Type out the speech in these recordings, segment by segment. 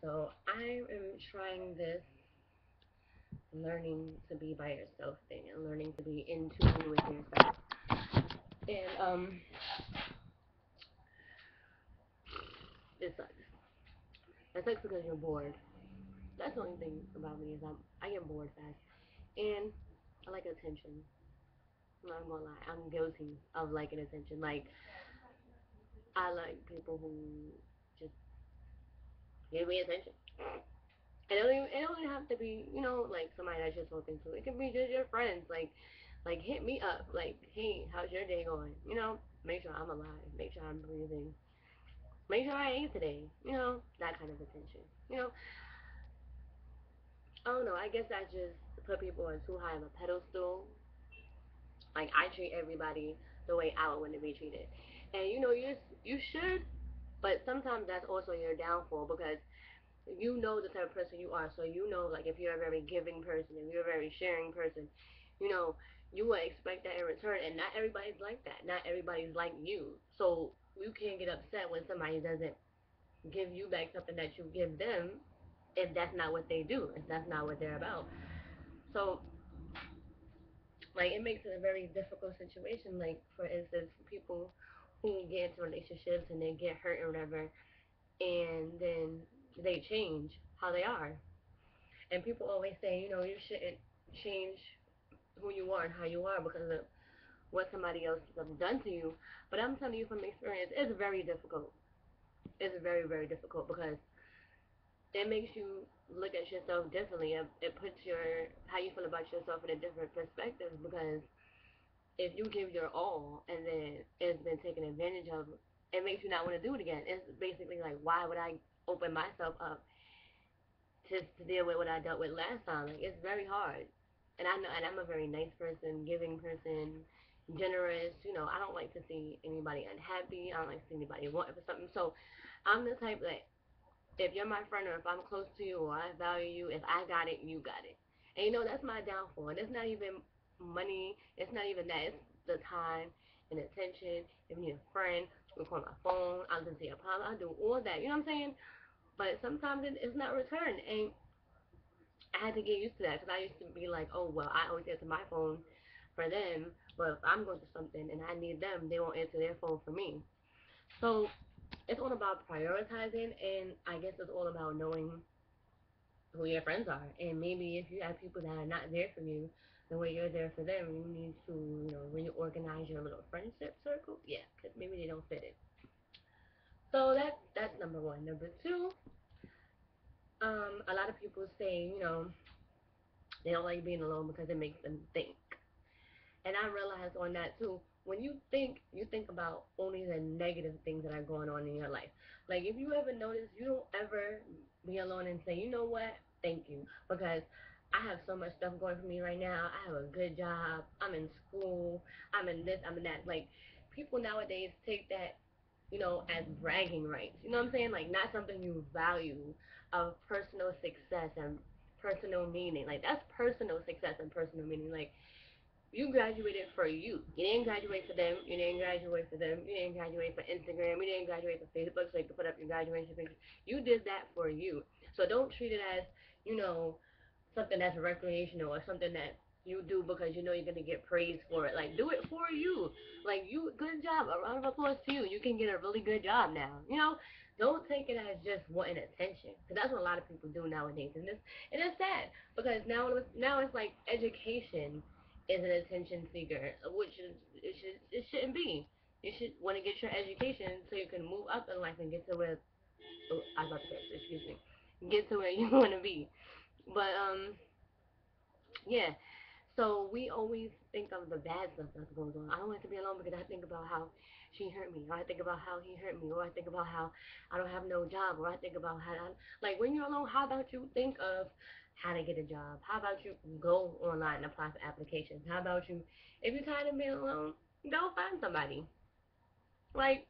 So I am trying this learning to be by yourself thing and learning to be in tune with yourself. And it sucks. It sucks because you're bored. That's the only thing about me is I get bored fast. And I like attention. I'm not gonna lie. I'm guilty of liking attention. Like I like people who just give me attention. It don't even have to be, like somebody that you're talking to. It can be just your friends. Like hit me up. Like, hey, how's your day going? Make sure I'm alive. Make sure I'm breathing. Make sure I ate today. That kind of attention. You know, I don't know. I guess I just put people on too high of a pedestal. Like I treat everybody the way I would want to be treated, and you should, but sometimes that's also your downfall because you know the type of person you are. So like if you're a very giving person, if you're a very sharing person, you know, you would expect that in return. And not everybody's like that. Not everybody's like you. So you can't get upset when somebody doesn't give you back something that you give them if that's not what they do, if that's not what they're about. So like it makes it a very difficult situation. Like for instance, people who get into relationships and they get hurt or whatever, and then they change how they are. And people always say, you shouldn't change who you are and how you are because of what somebody else has done to you. But I'm telling you from experience, it's very difficult. It's very, very difficult because it makes you look at yourself differently. It puts how you feel about yourself in a different perspective because if you give your all and then it's been taken advantage of, it makes you not want to do it again. It's basically like, why would I open myself up to deal with what I dealt with last time? Like, it's very hard. And I know, and I'm a very nice person, giving person, generous. I don't like to see anybody unhappy. I don't like to see anybody wanting for something. So I'm the type that if you're my friend or if I'm close to you or I value you, if I got it, you got it. And that's my downfall. And it's not even money. It's not even that. It's the time and attention. If you need a friend, you call my phone. I'll listen to your problem. I'll do all that. You know what I'm saying? But sometimes it's not returned. And I had to get used to that because I used to be like, oh, well, I always answer my phone for them. But if I'm going through something and I need them, they won't answer their phone for me. So it's all about prioritizing, and I guess it's all about knowing who your friends are. And maybe if you have people that are not there for you the way you're there for them, you need to, reorganize your little friendship circle. Yeah, because maybe they don't fit it. So that's number one. Number two, a lot of people say, they don't like being alone because it makes them think. And I realized on that too. When you think about only the negative things that are going on in your life. Like if you ever notice, you don't ever be alone and say, you know what, thank you, because I have so much stuff going for me right now. I have a good job. I'm in school. I'm in this. I'm in that. Like people nowadays take that, as bragging rights. You know what I'm saying? Like not something you value of personal success and personal meaning. Like that's personal success and personal meaning. Like you graduated for you. You didn't graduate for them. You didn't graduate for them. You didn't graduate for Instagram. You didn't graduate for Facebook so you could put up your graduation picture. You did that for you. So don't treat it as, you know, something that's recreational or something that you do because you know you're gonna get praised for it. Like do it for you. Like you, good job. A round of applause to you. You can get a really good job now. Don't take it as just wanting attention, because that's what a lot of people do nowadays, and it's sad because now it's like education is an attention seeker, which it shouldn't be. You should want to get your education so you can move up in life and get to where I was about to say, excuse me, get to where you want to be. But yeah. So we always think of the bad stuff that's going on. I don't want to be alone because I think about how she hurt me, or I think about how he hurt me, or I think about how I don't have no job, or I think about like when you're alone, how about you think of how to get a job? How about you go online and apply for applications? How about you, if you're tired of being alone, go find somebody. Like,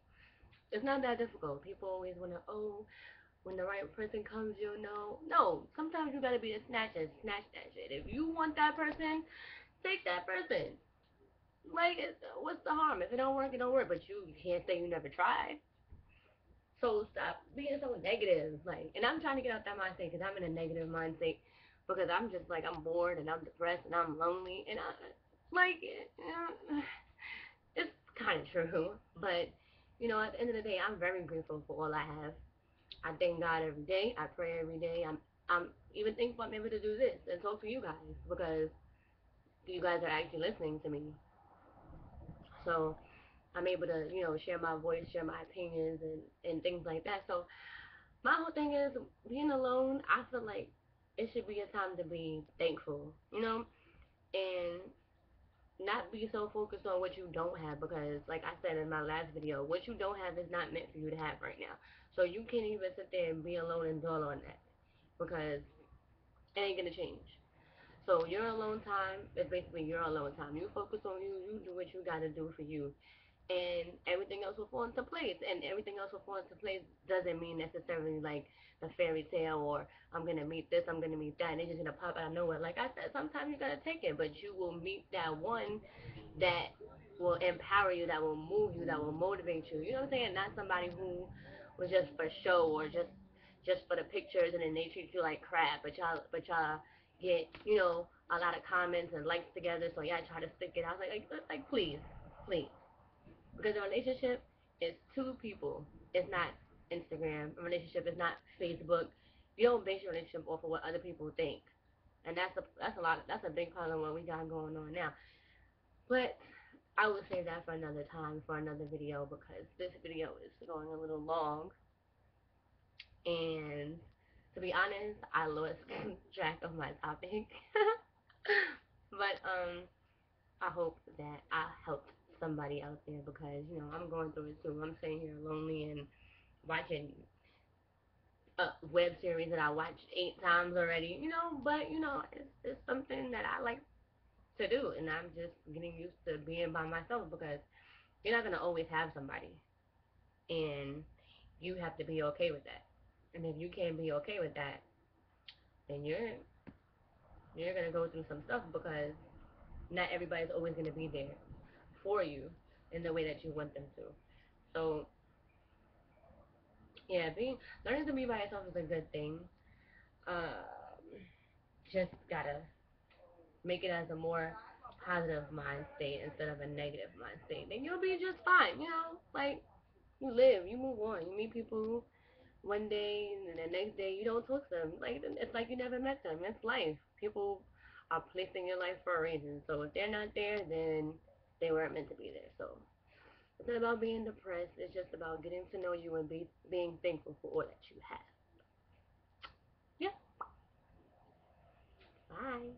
it's not that difficult. People always want to, oh, when the right person comes, you'll know. No, sometimes you gotta be a snatcher, snatch that shit. If you want that person, take that person. Like, what's the harm? If it don't work, it don't work. But you can't say you never tried. So stop being so negative. Like, and I'm trying to get out that mindset because I'm in a negative mindset because I'm just like I'm bored and I'm depressed and I'm lonely and I like it's kind of true. But you know, at the end of the day, I'm very grateful for all I have. I thank God every day. I pray every day. I'm even thankful I'm able to do this and talk to you guys because you guys are actually listening to me. So I'm able to, you know, share my voice, share my opinions and things like that. So my whole thing is being alone, I feel like it should be a time to be thankful, you know, and not be so focused on what you don't have because like I said in my last video, what you don't have is not meant for you to have right now. So you can't even sit there and be alone and dwell on that because it ain't gonna change. So your alone time is basically your alone time. You focus on you, you do what you gotta do for you, and everything else will fall into place. And everything else will fall into place doesn't mean necessarily like the fairy tale or I'm gonna meet this, I'm gonna meet that, and it's just gonna pop out of nowhere. Like I said, sometimes you gotta take it, but you will meet that one that will empower you, that will move you, that will motivate you. You know what I'm saying? Not somebody who was just for show or just for the pictures and then they treat you like crap, but y'all get, you know, a lot of comments and likes together, so y'all try to stick it. I was like please, please. Because a relationship is two people. It's not Instagram. A relationship is not Facebook. You don't base your relationship off of what other people think. And that's a big part of what we got going on now. But I would save that for another time, for another video, because this video is going a little long. And to be honest, I lost track of my topic. But I hope that I helped somebody out there because you know I'm going through it too. I'm sitting here lonely and watching a web series that I watched 8 times already. You know, but you know it's something that I like to do, and I'm just getting used to being by myself because you're not gonna always have somebody, and you have to be okay with that. And if you can't be okay with that, then you're gonna go through some stuff because not everybody's always gonna be there for you in the way that you want them to. So yeah, being learning to be by yourself is a good thing. Just gotta make it as a more positive mind state instead of a negative mind state. Then you'll be just fine. You know, like you live, you move on, you meet people one day and the next day you don't talk to them. Like it's like you never met them. It's life. People are placed in your life for a reason. So if they're not there, then they weren't meant to be there. So it's not about being depressed. It's just about getting to know you and being thankful for all that you have. Yeah. Bye.